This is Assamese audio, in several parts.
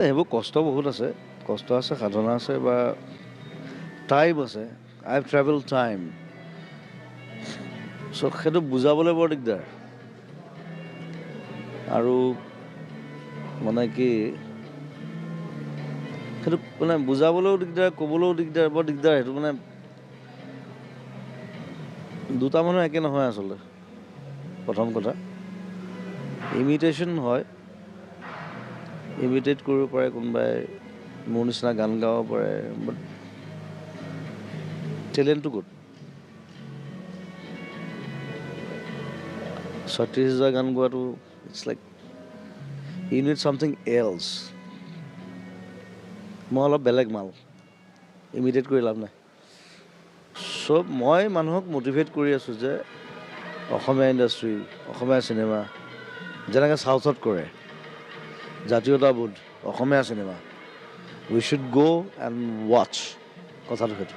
সেইবোৰ কষ্ট বহুত আছে, কষ্ট আছে, সাধনা আছে বা টাইম আছে। আই হেভ ট্ৰেভেল টাইম। চ' সেইটো বুজাবলৈ বৰ দিগদাৰ। আৰু মানে কি সেইটো মানে বুজাবলৈও দিগদাৰ, ক'বলৈও দিগদাৰ, বৰ দিগদাৰ। সেইটো মানে দুটা মানুহ একে নহয় আচলতে। প্ৰথম কথা ইমিটেশ্যন হয়, ইমিটেট কৰিব পাৰে কোনোবাই, মোৰ নিচিনা গান গাব পাৰে, বাট টেলেণ্টটো ক'ত? 36,000 গান গোৱাটো it's like you need something else. মই অলপ বেলেগ মাল, ইমিটেট কৰি লাভ নাই। চ' মই মানুহক মটিভেট কৰি আছোঁ যে অসমীয়া ইণ্ডাষ্ট্ৰী, অসমীয়া চিনেমা যেনেকৈ চাউথত কৰে, জাতীয়তাবোধ, অসমীয়া চিনেমা, উই শ্বুড গ' এণ্ড ৱাচ। কথাটো সেইটো।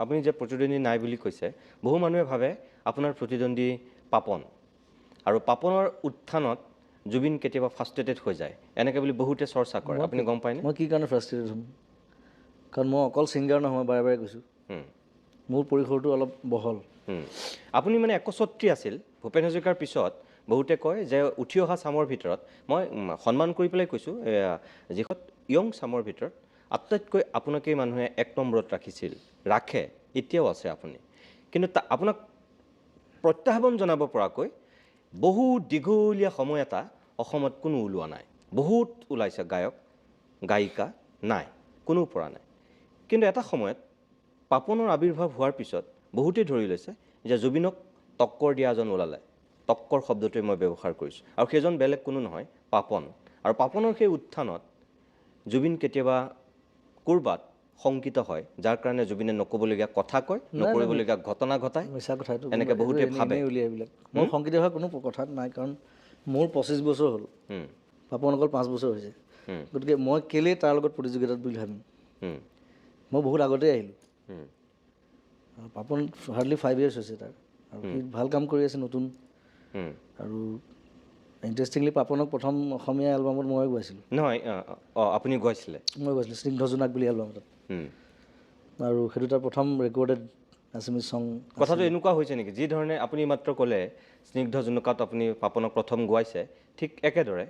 আপুনি যে প্ৰতিদ্বন্দ্বী নাই বুলি কৈছে, বহু মানুহে ভাবে আপোনাৰ প্ৰতিদ্বন্দ্বী পাপন, আৰু পাপনৰ উত্থানত জুবিন কেতিয়াবা ফ্ৰাষ্ট্ৰেটেড হৈ যায়, এনেকৈ বুলি বহুতে চৰ্চা কৰে। আপুনি গম পায়নে? মই কি কাৰণে ফ্ৰাষ্ট্ৰেটেড হ'ম? কাৰণ মই অকল ছিংগাৰ নহয়, বাৰে বাৰে কৈছোঁ, মোৰ পৰিসৰটো অলপ বহল। আপুনি মানে একচ্ছত্ৰী আছিল। ভূপেন হাজৰিকাৰ পিছত বহুতে কয় যে উঠি অহা চামৰ ভিতৰত, মই সন্মান কৰি পেলাই কৈছোঁ, যিখন য়ং চামৰ ভিতৰত আটাইতকৈ আপোনাকেই মানুহে এক নম্বৰত ৰাখিছিল, ৰাখে, এতিয়াও আছে আপুনি। কিন্তু আপোনাক প্ৰত্যাহ্বান জনাব পৰাকৈ বহু দীঘলীয়া সময় এটা অসমত কোনো ওলোৱা নাই। বহুত ওলাইছে গায়ক, গায়িকা, নাই, কোনো পৰা নাই। কিন্তু এটা সময়ত পাপনৰ আৱিৰ্ভাৱ হোৱাৰ পিছত বহুতেই ধৰি লৈছে যে জুবিনক টক্কৰ দিয়া এজন ওলালে। টক্কৰ শব্দটোৱে মই ব্যৱহাৰ কৰিছোঁ, আৰু সেইজন বেলেগ কোনো নহয়, পাপন। আৰু পাপনৰ সেই উত্থানত জুবিন কেতিয়াবা ক'ৰবাত শংকিত হয়, যাৰ কাৰণে জুবিনে নক'বলগীয়া কথা কয়, নকৰিবলগীয়া ঘটনা ঘটায়, মিছা কথা। এইটো এনেকৈ বহুতে ভাবে। উলিয়াই এইবিলাক মই শংকিত হোৱা কোনো কথাত নাই, কাৰণ মোৰ 25 বছৰ হ'ল, পাপন অকল 5 বছৰ হৈছে। গতিকে মই কেলেই তাৰ লগত প্ৰতিযোগিতাত বুলি ভাবিম? মই বহুত আগতেই আহিলোঁ। পাপন হাৰ্ডলি 5 years হৈছে তাৰ, আৰু সি ভাল কাম কৰি আছে নতুন। আৰু ইণ্টাৰেষ্টিংলি পাপনক প্ৰথম অসমীয়া এলবামত মই গাইছিলোঁ। নহয়, আপুনি গাইছিলে? মই গাইছিলোঁ স্নিগ্ধ জোনাক বুলি এলবাম এটাত, আৰু সেইটো তাৰ প্ৰথম ৰেকৰ্ডেড আছামিজ ছং। কথাটো এনেকুৱা হৈছে নেকি, যি ধৰণে আপুনি মাত্ৰ ক'লে স্নিগ্ধ জোনাকত আপুনি পাপনক প্ৰথম গোৱাইছে, ঠিক একেদৰে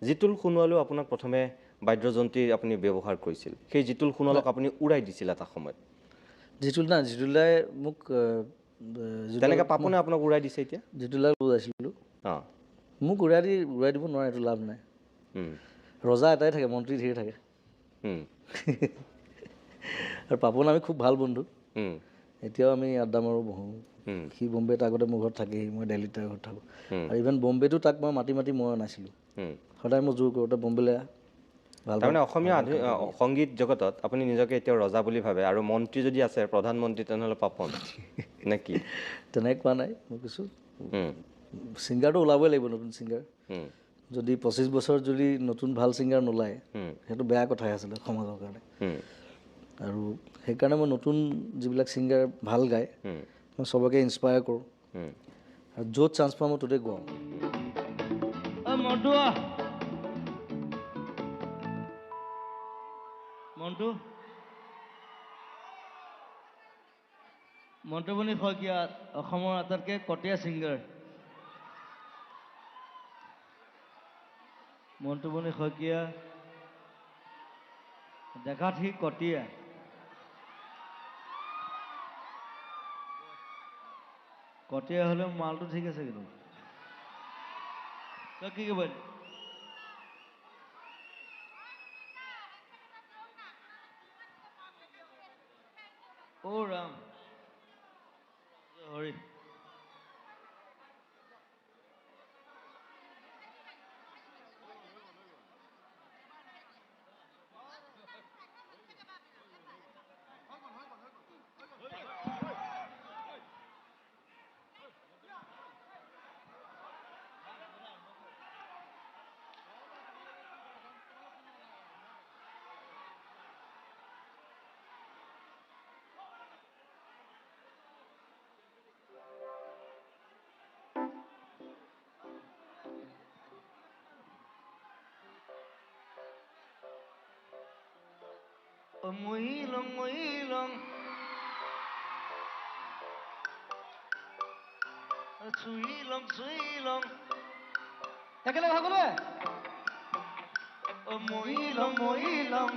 জিতুল সোণোৱালেও আপোনাক প্ৰথমে বাদ্যযন্ত্ৰী আপুনি ব্যৱহাৰ কৰিছিল, সেই জিতুল সোণোৱালক আপুনি উৰাই দিছিল এটা সময়ত। জিতুলাই মোক তেনেকৈ পাপনে আপোনাক উৰাই দিছে এতিয়া? জিতুলাই বুজাইছিলোঁ, মোক উৰাই দিব নোৱাৰে, এইটো লাভ নাই। ৰজা এটাই থাকে, মন্ত্ৰী ধেৰ থাকে। আৰু পাপন আমি খুব ভাল বন্ধু, এতিয়াও আমি আড্ডা মাৰোঁ, বহোঁ। সি বম্বেত আগতে মোৰ ঘৰত থাকেহি, মই দিল্লীত তাৰ ঘৰত থাকোঁ। আৰু ইভেন বম্বেতো তাক মই মাতি মই নাছিলোঁ, সদায় মই জোৰ কৰোঁ, তই বম্বেলৈ ভাল। তাৰমানে অসমীয়া সংগীত জগতত আপুনি নিজকে এতিয়াও ৰজা বুলি ভাবে, আৰু মন্ত্ৰী যদি আছে, প্ৰধানমন্ত্ৰী, তেনেহ'লে পাপন নে কি? তেনেকৈ কোৱা নাই, মই কৈছোঁ ছিংগাৰটো ওলাবই লাগিব, নতুন ছিংগাৰ। যদি 25 বছৰত যদি নতুন ভাল ছিংগাৰ নোলায়, সেইটো বেয়া কথাই আছিলে সমাজৰ কাৰণে। আৰু সেইকাৰণে মই নতুন যিবিলাক ছিংগাৰ ভাল গায়, মই চবকে ইনস্পায়াৰ কৰোঁ, আৰু য'ত চান্স পাওঁ মই ত'তেই গাওঁ। মণ্টুমণি শইকীয়া অসমৰ আটাইতকৈ কটীয়া ছিংগাৰ। মণ্টুমণি শইকীয়া দেখাত সি কটীয়া, কটীয়া হ'লেও মালটো ঠিক আছে। কিন্তু তই কি কৰিব? অ' ৰাম, হৰি মহিলং মহিলং চুইলং চুইলং একেলগে সকলোৱে মহিলং মহিলং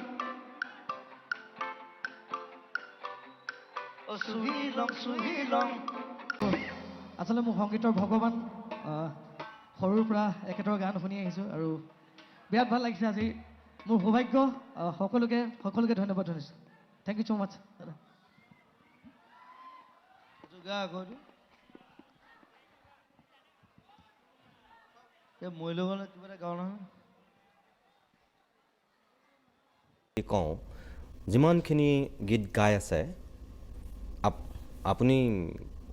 চুইলং চুইলং। আচলতে মোৰ সংগীতৰ ভগৱান সৰুৰ পৰা একেটাৰ গান শুনি আহিছোঁ আৰু বিৰাট ভাল লাগিছে আজি মোৰ সৌভাগ্য সকলোকে ধন্যবাদ জনাইছোঁ থেংক ইউ ছ' মাছ দাদা গা আকৌ মহিলা কিবা এটা গাওঁ নহয় কওঁ যিমানখিনি গীত গাই আছে আপুনি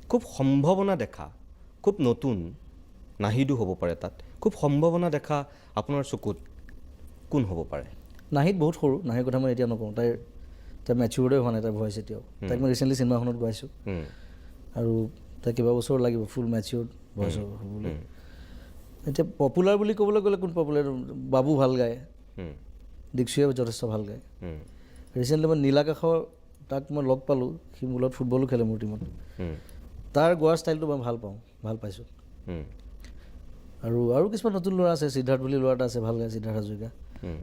খুব সম্ভাৱনা দেখা খুব নতুন নাহিদো হ'ব পাৰে তাত খুব সম্ভাৱনা দেখা আপোনাৰ চকুত কোন হ'ব পাৰে নাহিদ বহুত সৰু নাহিৰ কথা মই এতিয়া নকওঁ তাইৰ মেচিউৰ্ডে হোৱা নাই তাইৰ ভইচ এতিয়াও তাইক মই ৰিচেণ্টলি চিনেমাখনত গাইছোঁ আৰু তাই কেইবা বছৰ লাগিব ফুল মেচিউৰ্ড ভইচ হ'বলৈ এতিয়া পপুলাৰ বুলি ক'বলৈ গ'লে কোন পপুলাৰ বাবু ভাল গায় দীক্ষুৱে যথেষ্ট ভাল গায় ৰিচেণ্টলি মই নীলাকাশৰ তাক মই লগ পালোঁ সি মোৰ লগত ফুটবলো খেলে মোৰ টীমত তাৰ গোৱাৰ ষ্টাইলটো মই ভাল পাইছোঁ আৰু কিছুমান নতুন ল'ৰা আছে সিদ্ধাৰ্থ বুলি ল'ৰা এটা আছে ভাল গায় সিদ্ধাৰ্থ হাজৰিকা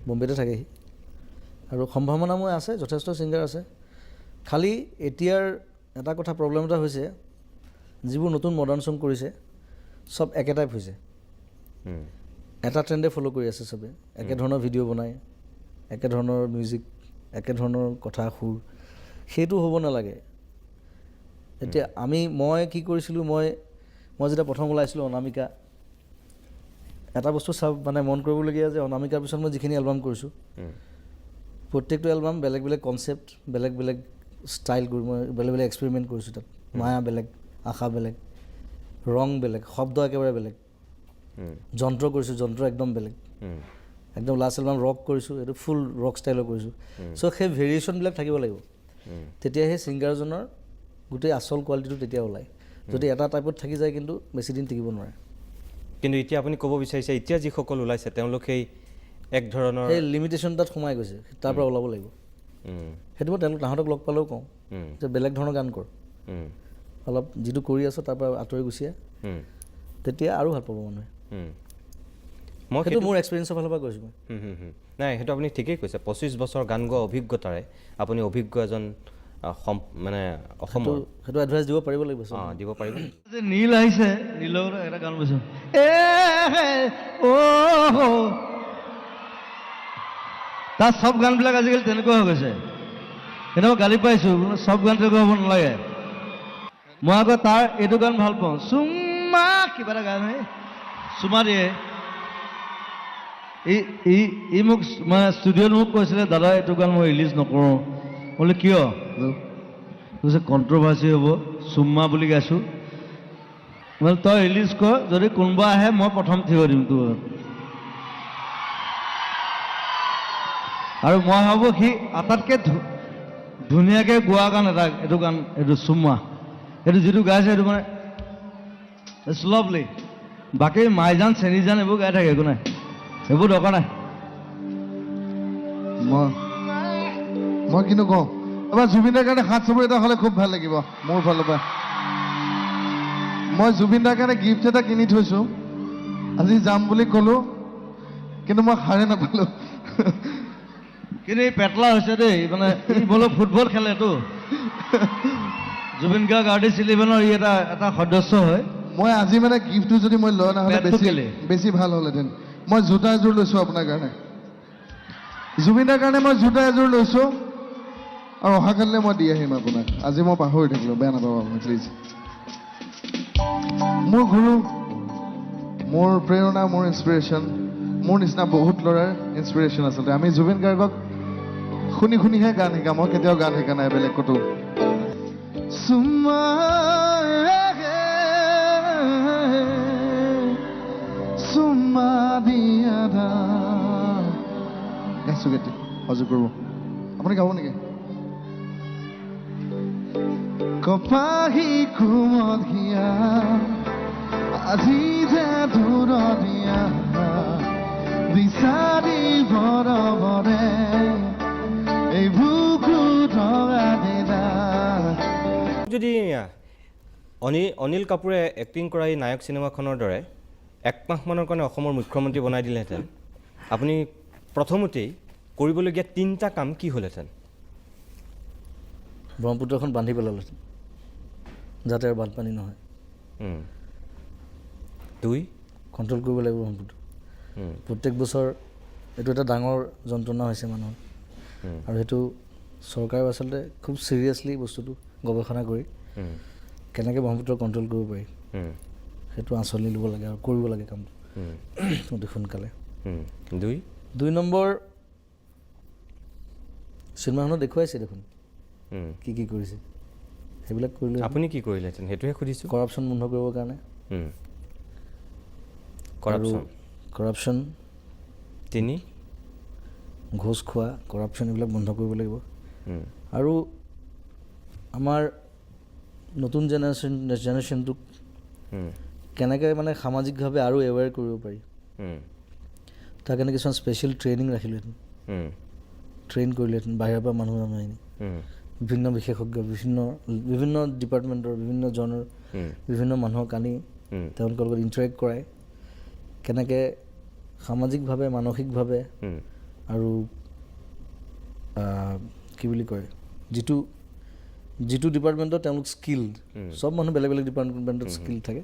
বম্বেতে থাকে সি আৰু সম্ভাৱনাময় আছে যথেষ্ট ছিংগাৰ আছে খালি এতিয়াৰ এটা কথা প্ৰব্লেম এটা হৈছে যিবোৰ নতুন মডাৰ্ণ ছং কৰিছে চব একে টাইপ হৈছে এটা ট্ৰেণ্ডে ফ'ল' কৰি আছে চবে একেধৰণৰ ভিডিঅ' বনায় একেধৰণৰ মিউজিক একেধৰণৰ কথা সুৰ সেইটো হ'ব নালাগে এতিয়া মই কি কৰিছিলোঁ মই যেতিয়া প্ৰথম ওলাইছিলোঁ অনামিকা এটা বস্তু মানে মন কৰিবলগীয়া যে অনামিকাৰ পিছত মই যিখিনি এলবাম কৰিছোঁ প্ৰত্যেকটো এলবাম বেলেগ বেলেগ কনচেপ্ট বেলেগ বেলেগ ষ্টাইল কৰি মই বেলেগ বেলেগ এক্সপেৰিমেণ্ট কৰিছোঁ তাত মায়া বেলেগ আশা বেলেগ ৰং বেলেগ শব্দ একেবাৰে বেলেগ যন্ত্ৰ কৰিছোঁ যন্ত্ৰ একদম বেলেগ একদম লাষ্ট এলবাম ৰক কৰিছোঁ এইটো ফুল ৰক ষ্টাইলৰ কৰিছোঁ চ' সেই ভেৰিয়েশ্যনবিলাক থাকিব লাগিব তেতিয়াহে ছিংগাৰজনৰ গোটেই আচল কোৱালিটিটো তেতিয়া ওলায় যদি এটা টাইপত থাকি যায় কিন্তু বেছিদিন টিকিব নোৱাৰে কিন্তু এতিয়া আপুনি ক'ব বিচাৰিছে এতিয়া যিসকল ওলাইছে তেওঁলোকেই এক ধৰণৰ সেই লিমিটেশ্যন তাত সোমাই গৈছে তাৰ পৰা ওলাব লাগিব সেইটো মই তাহাঁতক লগ পালেও কওঁ যে বেলেগ ধৰণৰ গান কৰ অলপ যিটো কৰি আছ তাৰ পৰা আঁতৰি গুচি তেতিয়া আৰু ভাল পাব মানুহে মই সেইটো মোৰ এক্সপিৰিয়েঞ্চৰ ফালৰ পৰা কৈছোঁ মই নাই সেইটো আপুনি ঠিকেই কৈছে 25 বছৰ গান গোৱা অভিজ্ঞতাৰে আপুনি অভিজ্ঞ এজন মানে অসমৰ সেইটো এডভাইচ দিব পাৰিব লাগিব দিব পাৰিব যে নীল আহিছে নীলৰ এটা গান কৈছোঁ তাৰ চব গানবিলাক আজিকালি তেনেকুৱা হৈ গৈছে এনেকুৱা গালি পাইছোঁ চব গান তেনেকুৱা হ'ব নালাগে মই আকৌ তাৰ এইটো গান ভাল পাওঁ চুমা কিবা এটা গান চুমা দিয়ে ই মোক মানে ষ্টুডিঅ'ত মোক কৈছিলে দাদা এইটো গান মই ৰিলিজ নকৰোঁ বোলে কিয় কৈছে কণ্ট্ৰভাৰ্চি হ'ব চুম্মা বুলি গাইছোঁ বোলে তই ৰিলিজ কৰ যদি কোনোবা আহে মই প্ৰথম থিয় দিম তোৰ আৰু মই ভাবোঁ সি আটাইতকৈ ধুনীয়াকৈ গোৱা গান এটা এইটো গান এইটো চুম্মা এইটো যিটো গাইছে এইটো মানে ইটছ লাভলি বাকী মাইজান চেনিজান এইবোৰ গাই থাকে একো নাই এইবোৰ দৰকাৰ নাই মই কিন্তু কওঁ এবাৰ জুবিনদাৰ কাৰণে হাত চুবুৰি এটা হ'লে খুব ভাল লাগিব মোৰ ফালৰ পৰা মই জুবিনদাৰ কাৰণে গিফ্ট এটা কিনি থৈছোঁ আজি যাম বুলি ক'লোঁ কিন্তু মই সাৰে নাপালোঁ কিন্তু এই পেটলা হৈছে দেই মানে ই বোলো ফুটবল খেলেতো জুবিন গাৰ্গ আৰ্টিষ্ট 11ৰ ই এটা সদস্য হয় মই আজি মানে গিফ্টটো যদি মই লৈ নহ'লে বেছি ভাল হ'লহেঁতেন মই জোতা এযোৰ লৈছোঁ আপোনাৰ কাৰণে জুবিনদাৰ কাৰণে মই জোতা এযোৰ লৈছোঁ আৰু অহাকালিলৈ মই দি আহিম আপোনাক আজি মই পাহৰি থাকিলোঁ বেয়া নাপাব আপুনি প্লিজ মোৰ গুৰু মোৰ প্ৰেৰণা মোৰ ইনস্পিৰেশ্যন মোৰ নিচিনা বহুত ল'ৰাৰ ইনস্পিৰেশ্যন আচলতে আমি জুবিন গাৰ্গক শুনি শুনিহে গান শিকা মই কেতিয়াও গান শিকা নাই বেলেগ ক'তো গাইছোঁ গেটি সহযোগ কৰিব আপুনি গাব নেকি কপাহী কুমত হিয়া আজি যে দূৰণীয়া বিচাৰি বৰবৰে এই বুকু যদি অনিল কাপুৰে এক্টিং কৰা এই নায়ক চিনেমাখনৰ দৰে 1 মাহমানৰ কাৰণে অসমৰ মুখ্যমন্ত্ৰী বনাই দিলেহেঁতেন, আপুনি প্ৰথমতেই কৰিবলগীয়া 3টা কাম কি হ'লহেঁতেন? ব্ৰহ্মপুত্ৰখন বান্ধি পেলালেহেঁতেন যাতে আৰু বানপানী নহয়। 2 কণ্ট্ৰল কৰিব লাগিব ব্ৰহ্মপুত্ৰ। প্ৰত্যেক বছৰ এইটো এটা ডাঙৰ যন্ত্ৰণা হৈছে মানুহৰ, আৰু সেইটো চৰকাৰে আচলতে খুব ছিৰিয়াছলি বস্তুটো গৱেষণা কৰি কেনেকৈ ব্ৰহ্মপুত্ৰ কণ্ট্ৰল কৰিব পাৰি সেইটো আঁচনি ল'ব লাগে আৰু কৰিব লাগে কামটো অতি সোনকালে। 2 নম্বৰ, চিনেমাখনত দেখুৱাইছে দেখোন কি কি কৰিছে, সেইবিলাক কৰিলে। আপুনি কি কৰিলেহেঁতেন সেইটোহে সুধিছোঁ। কৰাপশ্যন বন্ধ কৰিবৰ কাৰণে। কৰাপশ্যন 3 ঘোচ খোৱা, কৰাপশ্যন এইবিলাক বন্ধ কৰিব লাগিব। আৰু আমাৰ নতুন জেনেৰেশ্যনটোক কেনেকৈ মানে সামাজিকভাৱে আৰু এৱেৰ কৰিব পাৰি তাৰ কাৰণে কিছুমান স্পেচিয়েল ট্ৰেইনিং ৰাখিলোহেঁতেন, ট্ৰেইন কৰিলেহেঁতেন বাহিৰৰ পৰা মানুহ আনি, বিভিন্ন বিশেষজ্ঞ, বিভিন্ন ডিপাৰ্টমেণ্টৰ বিভিন্ন জনৰ বিভিন্ন মানুহক আনি তেওঁলোকৰ লগত ইণ্টাৰেক্ট কৰাই কেনেকৈ সামাজিকভাৱে মানসিকভাৱে আৰু কি বুলি কয় যিটো ডিপাৰ্টমেণ্টত তেওঁলোক স্কিল্ড, চব মানুহ বেলেগ বেলেগ ডিপাৰ্টমেণ্টত স্কিল থাকে,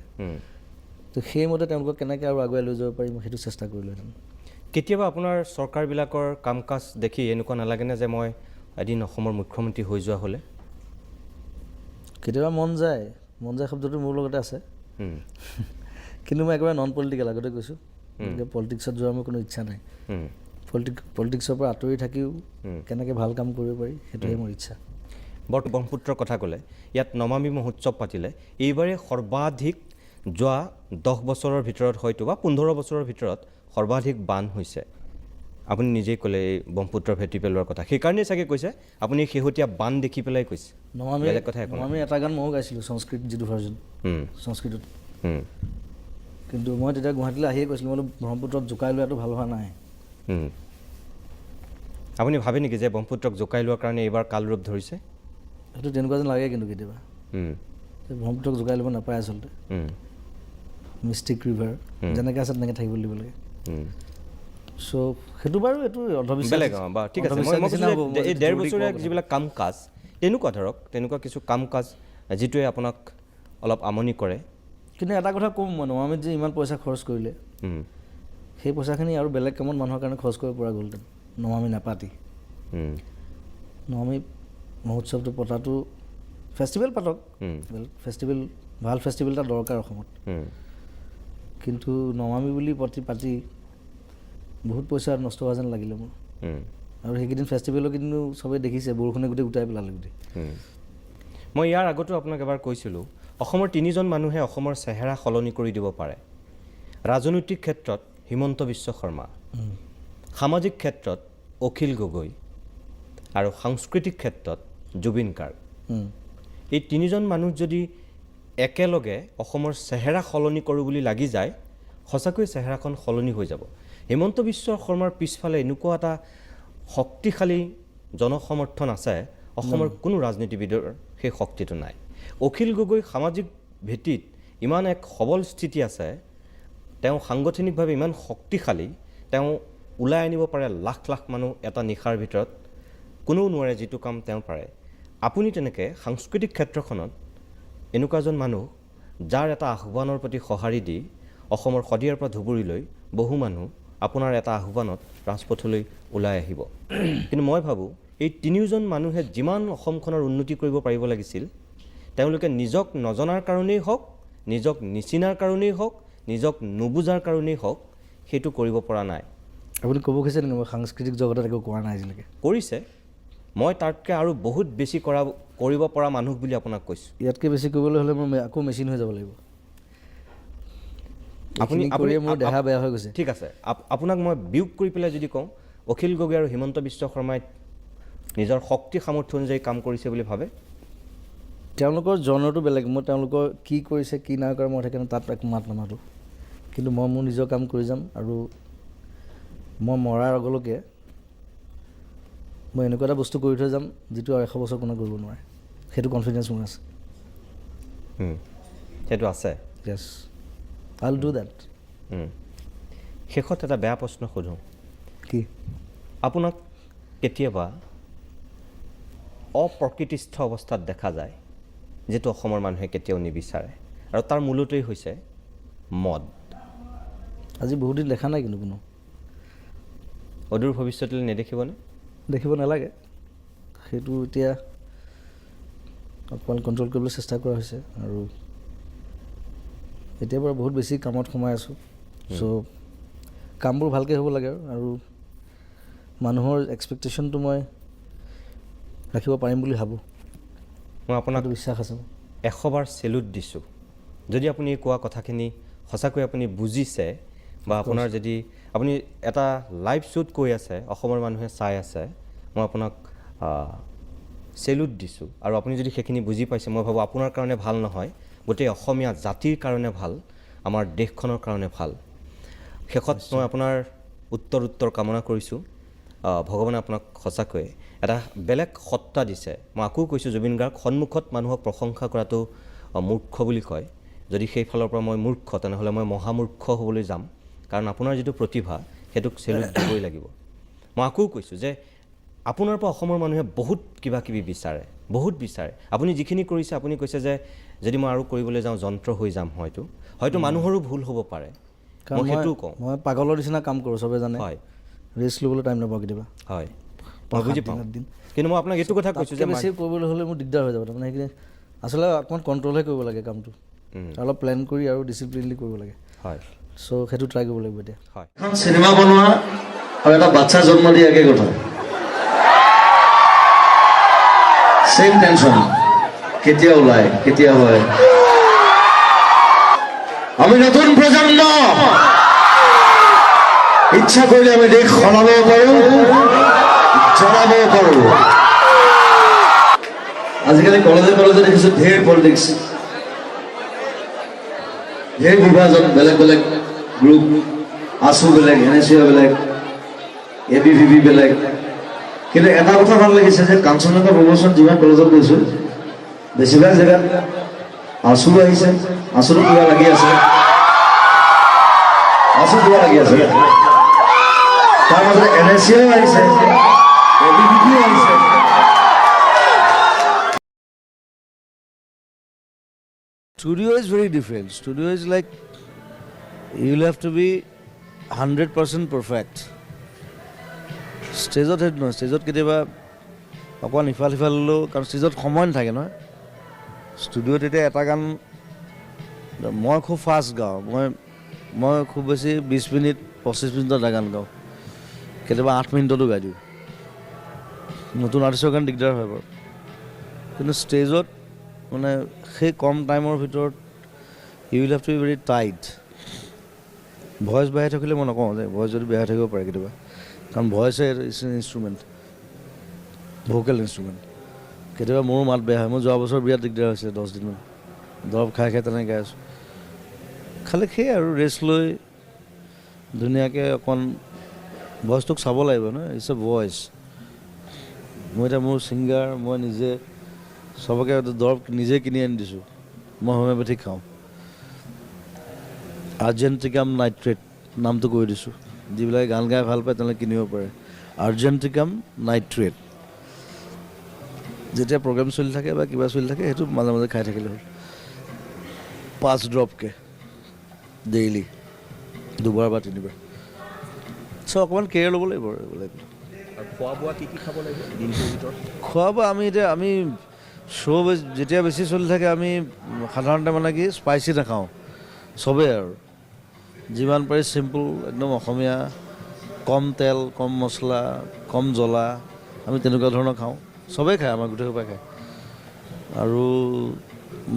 তো সেইমতে তেওঁলোকক কেনেকৈ আৰু আগুৱাই লৈ যাব পাৰিম সেইটো চেষ্টা কৰিলোহেঁতেন। কেতিয়াবা আপোনাৰ চৰকাৰবিলাকৰ কাম কাজ দেখি এনেকুৱা নালাগেনে যে মই এদিন অসমৰ মুখ্যমন্ত্ৰী হৈ যোৱা হ'লে? কেতিয়াবা মন যায় শব্দটো মোৰ লগতে আছে, কিন্তু মই একেবাৰে নন পলিটিকেল, আগতে কৈছোঁ, গতিকে পলিটিক্সত যোৱাৰ মোৰ কোনো ইচ্ছা নাই। পলিটিক্সৰ পৰা আঁতৰি থাকিও কেনেকৈ ভাল কাম কৰিব পাৰি সেইটোৱে মোৰ ইচ্ছা। ব্ৰহ্মপুত্ৰৰ কথা ক'লে, ইয়াত নমামী মহোৎসৱ পাতিলে, এইবাৰে সৰ্বাধিক যোৱা 10 বছৰৰ ভিতৰত হয়তো বা 15 বছৰৰ ভিতৰত সৰ্বাধিক বান হৈছে। আপুনি নিজেই ক'লে এই ব্ৰহ্মপুত্ৰৰ ভেটি পেলোৱাৰ কথা, সেইকাৰণেই চাগে কৈছে আপুনি শেহতীয়া বান দেখি পেলাই কৈছে। বেলেগ কথা একো নাই। নমামী এটা গান ময়ো গাইছিলোঁ সংস্কৃত যিটো ভাৰ্জন সংস্কৃতত, কিন্তু মই তেতিয়া গুৱাহাটীলৈ আহিয়ে কৈছিলোঁ মই ব্ৰহ্মপুত্ৰত জোকাই লোৱাটো ভাল হোৱা নাই। আপুনি ভাবে নেকি যে ব্ৰহ্মপুত্ৰক জোকাই লোৱাৰ কাৰণে এইবাৰ কাল ৰূপ ধৰিছে? সেইটো তেনেকুৱা যেন লাগে কিন্তু কেতিয়াবা ব্ৰহ্মপুত্ৰক জোকাই ল'ব নাপায় আচলতে। মিষ্টিক ৰিভাৰ যেনেকৈ আছে তেনেকৈ থাকিব দিব লাগে। চ' সেইটো বাৰু এইটো অন্ধবিশ্বাস বা ঠিক আছে। এই 1.5 বছৰীয়া যিবিলাক কাম কাজ তেনেকুৱা ধৰক তেনেকুৱা কিছু কাম কাজ যিটোৱে আপোনাক অলপ আমনি কৰে। কিন্তু এটা কথা ক'ম, মই নমামীত যে ইমান পইচা খৰচ কৰিলে সেই পইচাখিনি আৰু বেলেগ কামত মানুহৰ কাৰণে খৰচ কৰিব পৰা গ'লহেঁতেন নমামী নাপাতি। নমামী মহোৎসৱটো পতাটো ফেষ্টিভেল পাতক, ফেষ্টিভেল ভাল ফেষ্টিভেল এটা দৰকাৰ অসমত, কিন্তু নমামী বুলি পাতি বহুত পইচা নষ্ট হোৱা যেন লাগিলে মোৰ। আৰু সেইকেইদিন ফেষ্টিভেলৰ কিন্তু চবেই দেখিছে বৰষুণে গোটেই উটাই পেলালে গোটেই। মই ইয়াৰ আগতো আপোনাক এবাৰ কৈছিলোঁ, অসমৰ 3জন মানুহে অসমৰ চেহেৰা সলনি কৰি দিব পাৰে। ৰাজনৈতিক ক্ষেত্ৰত হিমন্ত বিশ্ব শৰ্মা, সামাজিক ক্ষেত্ৰত অখিল গগৈ আৰু সাংস্কৃতিক ক্ষেত্ৰত জুবিন গাৰ্গ। এই 3জন মানুহ যদি একেলগে অসমৰ চেহেৰা সলনি কৰোঁ বুলি লাগি যায়, সঁচাকৈ চেহেৰাখন সলনি হৈ যাব। হিমন্ত বিশ্ব শৰ্মাৰ পিছফালে এনেকুৱা এটা শক্তিশালী জনসমৰ্থন আছে, অসমৰ কোনো ৰাজনীতিবিদৰ সেই শক্তিটো নাই। অখিল গগৈ সামাজিক ভেটিত ইমান এক সবল স্থিতি আছে, তেওঁ সাংগঠনিকভাৱে ইমান শক্তিশালী, তেওঁ ওলাই আনিব পাৰে লাখ লাখ মানুহ এটা নিশাৰ ভিতৰত, কোনেও নোৱাৰে যিটো কাম তেওঁ পাৰে। আপুনি তেনেকৈ সাংস্কৃতিক ক্ষেত্ৰখনত এনেকুৱা এজন মানুহ যাৰ এটা আহ্বানৰ প্ৰতি সঁহাৰি দি অসমৰ শদিয়াৰ পৰা ধুবুৰীলৈ বহু মানুহ আপোনাৰ এটা আহ্বানত ৰাজপথলৈ ওলাই আহিব। কিন্তু মই ভাবোঁ এই 3জন মানুহে যিমান অসমখনৰ উন্নতি কৰিব পাৰিব লাগিছিল, তেওঁলোকে নিজক নজনাৰ কাৰণেই হওক, নিজক নিচিনাৰ কাৰণেই হওক, নিজক নুবুজাৰ কাৰণেই হওক, সেইটো কৰিব পৰা নাই। আপুনি ক'ব খুজিছে নেকি মই সাংস্কৃতিক জগতত একো কৰা নাই আজিলৈকে? কৰিছে, মই তাতকৈ আৰু বহুত বেছি কৰিব পৰা মানুহ বুলি আপোনাক কৈছোঁ। ইয়াতকৈ বেছি কৰিবলৈ হ'লে মই আকৌ মেচিন হৈ যাব লাগিব। আপুনি মোৰ দেহা বেয়া হৈ গৈছে। ঠিক আছে, আপোনাক মই বিয়োগ কৰি পেলাই যদি কওঁ, অখিল গগৈ আৰু হিমন্ত বিশ্ব শৰ্মাই নিজৰ শক্তি সামৰ্থ্য অনুযায়ী কাম কৰিছে বুলি ভাবে? তেওঁলোকৰ জনৰটো বেলেগ, মই তেওঁলোকৰ কি কৰিছে কি নাই কৰা মই সেইকাৰণে তাত একো মাত নামাতোঁ, কিন্তু মই মোৰ নিজৰ কাম কৰি যাম। আৰু মই মৰাৰ আগলৈকে মই এনেকুৱা এটা বস্তু কৰি থৈ যাম যিটো আৰু 100 বছৰ কোনেও কৰিব নোৱাৰে, সেইটো কনফিডেঞ্চ মোৰ আছে। সেইটো আছে। য়েছ, আই উইল ডু দেট। শেষত এটা বেয়া প্ৰশ্ন সোধোঁ, কি? আপোনাক কেতিয়াবা অপ্ৰকৃতিস্থ অৱস্থাত দেখা যায়, যিটো অসমৰ মানুহে কেতিয়াও নিবিচাৰে, আৰু তাৰ মূলতেই হৈছে মদ। আজি বহুত দিন দেখা নাই কিন্তু কোনো। অদূৰ ভৱিষ্যতলৈ নেদেখিবনে? দেখিব নালাগে, সেইটো এতিয়া অকণমান কণ্ট্ৰল কৰিবলৈ চেষ্টা কৰা হৈছে, আৰু এতিয়াৰ পৰা বহুত বেছি কামত সোমাই আছোঁ। চ' কামবোৰ ভালকৈ হ'ব লাগে, আৰু মানুহৰ এক্সপেক্টেশ্যনটো মই ৰাখিব পাৰিম বুলি ভাবোঁ। মই আপোনাক বিশ্বাস আছে। 100 বাৰ চেলুট দিছোঁ, যদি আপুনি কোৱা কথাখিনি সঁচাকৈ আপুনি বুজিছে, বা আপোনাৰ যদি আপুনি এটা লাইভ শ্ব'ত কৈ আছে, অসমৰ মানুহে চাই আছে, মই আপোনাক চেলুট দিছোঁ। আৰু আপুনি যদি সেইখিনি বুজি পাইছে, মই ভাবোঁ আপোনাৰ কাৰণে ভাল নহয়, গোটেই অসমীয়া জাতিৰ কাৰণে ভাল, আমাৰ দেশখনৰ কাৰণে ভাল। শেষত মই আপোনাৰ উত্তৰ কামনা কৰিছোঁ। ভগৱানে আপোনাক সঁচাকৈ এটা বেলেগ সত্তা দিছে। মই আকৌ কৈছোঁ, জুবিন গাৰ্গ সন্মুখত মানুহক প্ৰশংসা কৰাটো মূৰ্খ বুলি কয়। যদি সেইফালৰ পৰা মই মূৰ্খ, তেনেহ'লে মই মহামূৰ্খ হ'বলৈ যাম, কাৰণ আপোনাৰ যিটো প্ৰতিভা সেইটোক চেলুট দিবই লাগিব। মই আকৌ কৈছোঁ যে আপোনাৰ পৰা অসমৰ মানুহে বহুত কিবা কিবি বিচাৰে, বহুত বিচাৰে। আপুনি যিখিনি কৰিছে, আপুনি কৈছে যে যদি মই আৰু কৰিবলৈ যাওঁ যন্ত্ৰ হৈ যাম, হয়তো মানুহৰো ভুল হ'ব পাৰে, মই সেইটোও কওঁ। মই পাগলৰ নিচিনা কাম কৰোঁ, চবে জানে। হয়, ৰেষ্ট ল'বলৈ টাইম নাপাওঁ কেতিয়াবা। হয়, মই বুজি পাওঁ। কিন্তু মই আপোনাক এইটো কথা কৈছোঁ যে বেছি কৰিবলৈ হ'লে মোৰ দিগদাৰ হৈ যাব। তাৰমানে সেইখিনি আচলতে অকণমান কণ্ট্ৰলহে কৰিব লাগে কামটো, অলপ প্লেন কৰি আৰু ডিচিপ্লিনলি কৰিব লাগে। হয়, চ' সেইটো ট্ৰাই কৰিব লাগিব এতিয়া। হয়, এখন চিনেমা বনোৱা আৰু এটা বাচ্চা জন্ম দিয়া একে কথা, চেম টেনশ্যন, কেতিয়া ওলায়, কেতিয়া হয়। আমি নতুন প্ৰজন্ম, ইচ্ছা কৰিলে আমি দেশ সলাব পাৰোঁ, জ্বলাব পাৰোঁ। আজিকালি কলেজে দেখিছোঁ ঢেৰ পলিটিক্স, ঢেৰ বিভাজন, বেলেগ বেলেগ গ্ৰুপ, আছু বেলেগ, NSU বেলেগ, ABVP বেলেগ। কিন্তু এটা কথা ভাল লাগিছে যে কাঞ্চনজংঘা প্ৰমোচন যিমান কলেজত গৈছোঁ, বেছিভাগ জেগাত আছু আহিছে, আছুতো কিবা লাগি আছে, তাৰ মাজতে NSU আহিছে, ABVP আহিছে। Studio is very different. Studio is like you'll have to be 100% perfect. ষ্টেজত সেইটো নহয়, ষ্টেজত কেতিয়াবা অকণমান ইফাল সিফাল হ'লেও, কাৰণ ষ্টেজত সময় নাথাকে নহয়। ষ্টুডিঅ'ত এতিয়া এটা গান মই খুব ফাষ্ট গাওঁ, মই খুব বেছি 20 মিনিট 25 মিনিটত এটা গান গাওঁ, কেতিয়াবা 8 মিনিটতো গাই দিওঁ। নতুন আৰ্টিষ্টৰ কাৰণে দিগদাৰ হয় বাৰু, কিন্তু ষ্টেজত মানে সেই কম টাইমৰ ভিতৰত you will have to be very tight. Voice বেয়া থাকিলে মই নকওঁ যে ভইচ যদি বেয়া থাকিব পাৰে কেতিয়াবা, কাৰণ voice is an instrument, vocal instrument. কেতিয়াবা মোৰো মাত বেয়া হয়, মোৰ যোৱা বছৰ বিৰাট দিগদাৰ হৈছে, 10 দিনমান দৰৱ খাই তেনেকৈ গাই আছোঁ। খালি সেই আৰু ৰেষ্ট লৈ ধুনীয়াকৈ অকণ ভইচটোক চাব লাগিব ন, ইটছ এ ভইচ। মই এতিয়া মোৰ ছিংগাৰ, মই নিজে চবকে দৰৱ নিজে কিনি আনি দিছোঁ, মই হোমিঅ'পেথিক খাওঁ। আৰ্জেণ্টিকাম নাইট্ৰেট নামটো কৈ দিছোঁ, যিবিলাকে গান গাই ভাল পায় তেওঁলোকে কিনিব পাৰে। আৰ্জেণ্টিকাম নাইট্ৰেট, যেতিয়া প্ৰগ্ৰেম চলি থাকে বা কিবা চলি থাকে, সেইটো মাজে মাজে খাই থাকিলে হ'ল। 5 ড্ৰপকৈ ডেইলি, 2 বাৰ বা 3 বাৰ। চ' অকণমান কেয়াৰ ল'ব লাগিব আৰু এইবিলাক। খোৱা বোৱা কি খাব লাগিব দিনটোৰ ভিতৰত? খোৱা বোৱা আমি শ্ব' যেতিয়া বেছি চলি থাকে, আমি সাধাৰণতে মানে কি স্পাইচি নাখাওঁ চবেই, আৰু যিমান পাৰি চিম্পুল একদম অসমীয়া, কম তেল, কম মছলা, কম জ্বলা, আমি তেনেকুৱা ধৰণৰ খাওঁ। চবেই খায়, আমাৰ গোটেই সোপাই খায়। আৰু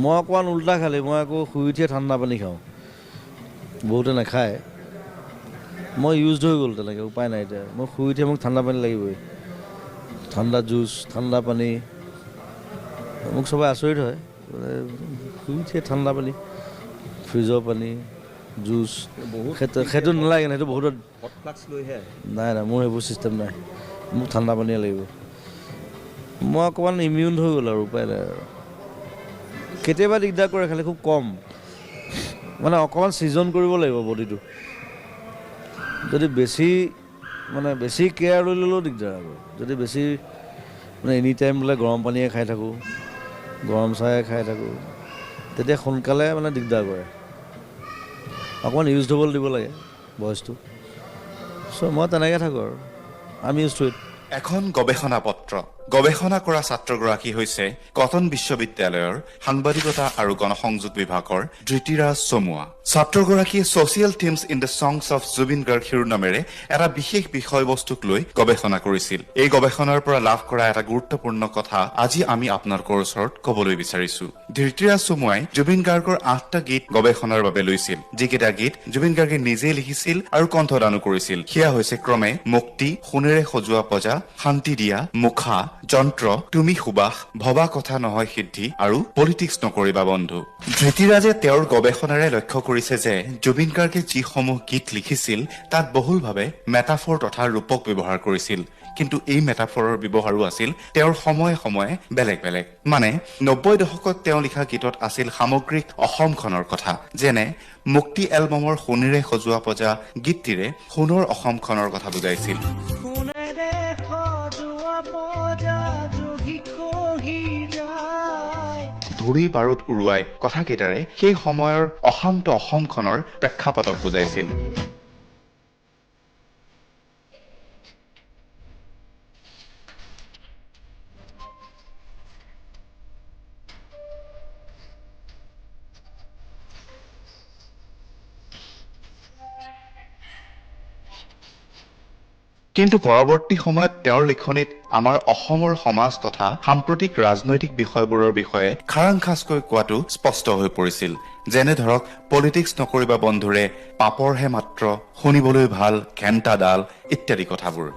মই অকণমান উল্টা খালি, মই আকৌ শুই উঠিয়ে ঠাণ্ডা পানী খাওঁ, বহুতে নাখায়। মই ইউজড হৈ গ'ল তেনেকৈ, উপায় নাই এতিয়া। মই শুই উঠিয়ে মোক ঠাণ্ডা পানী লাগিবই, ঠাণ্ডা জুচ, ঠাণ্ডা পানী। মোক চবে আচৰিত হয়, শুই উঠিয়ে ঠাণ্ডা পানী, ফ্ৰিজৰ পানী, জুচ, সেইটো নালাগে, সেইটো বহুত নাই, মোৰ সেইবোৰ ছিষ্টেম নাই, মোক ঠাণ্ডা পানীয়ে লাগিব। মই অকণমান ইমিউন হৈ গ'ল আৰু, উপায় নাই আৰু। কেতিয়াবা দিগদাৰ কৰে, খালি খুব কম, মানে অকণমান ছিজন কৰিব লাগিব বডিটো। যদি বেছি কেয়াৰ লৈ ল'লেও দিগদাৰ হ'ব। যদি বেছি মানে এনি টাইম বোলে গৰম পানীয়ে খাই থাকোঁ, গৰম চাহে খাই থাকোঁ, তেতিয়া সোনকালে মানে দিগদাৰ কৰে। অকণমান ইউজ হ'বলৈ দিব লাগে ভইচটো। চ' মই তেনেকৈ থাকোঁ আৰু I am use to it. এখন গৱেষণা পত্ৰ। গৱেষণা কৰা ছাত্ৰগৰাকী হৈছে কটন বিশ্ববিদ্যালয়ৰ সাংবাদিকতা আৰু গণসংযোগ বিভাগৰ ধৃতিৰাজ চমুৱা। ছাত্ৰগৰাকীয়ে social themes in the songs of Zubeen Garg শিৰোনামেৰে এটা বিশেষ বিষয়বস্তুক লৈ গৱেষণা কৰিছিল। এই গৱেষণাৰ পৰা লাভ কৰা এটা গুৰুত্বপূৰ্ণ কথা আজি আমি আপোনালোকৰ ওচৰত ক'বলৈ বিচাৰিছো। ধৃতিৰাজ চমুৱাই জুবিন গাৰ্গৰ 8টা গীত গৱেষণাৰ বাবে লৈছিল, যিকেইটা গীত জুবিন গাৰ্গে নিজেই লিখিছিল আৰু কণ্ঠদানো কৰিছিল। সেয়া হৈছে ক্ৰমে মুক্তি, সোণেৰে সজোৱা পজা, শান্তি দিয়া, মুখা, যন্ত্ৰ, তুমি সুবাস, ভবা কথা নহয় সিদ্ধি আৰু পলিটিক্স নকৰিবা বন্ধু। ধৃতিৰাজে তেওঁৰ গৱেষণাৰে লক্ষ্য কৰিছে যে জুবিন গাৰ্গে যিসমূহ গীত লিখিছিল তাত বহুলভাৱে মেটাফৰ তথা ৰূপক ব্যৱহাৰ কৰিছিল। কিন্তু এই মেটাফৰৰ ব্যৱহাৰো আছিল তেওঁৰ সময়ে সময়ে বেলেগ বেলেগ। মানে 90 দশকত তেওঁ লিখা গীতত আছিল সামগ্ৰিক অসমখনৰ কথা, যেনে মুক্তি এলবামৰ সোণেৰে সজোৱা পজা গীতটিৰে সোণৰ অসমখনৰ কথা বুজাইছিল। ধুৰি বাৰুদ উৰুৱাই কথাকেইটাৰে সেই সময়ৰ অশান্ত অসমখনৰ প্ৰেক্ষাপটক বুজাইছিল। কিন্তু পৰৱৰ্তী সময়ত তেওঁৰ লিখনিত আমাৰ অসমৰ সমাজ তথা সাম্প্ৰতিক ৰাজনৈতিক বিষয়বোৰৰ বিষয়ে খাৰাংখাচকৈ কোৱাটো স্পষ্ট হৈ পৰিছিল। যেনে ধৰক পলিটিক্স নকৰিবা বন্ধুৰে, পাপৰহে মাত্ৰ, শুনিবলৈ ভাল, ঘেণ্টাডাল ইত্যাদি কথাবোৰ।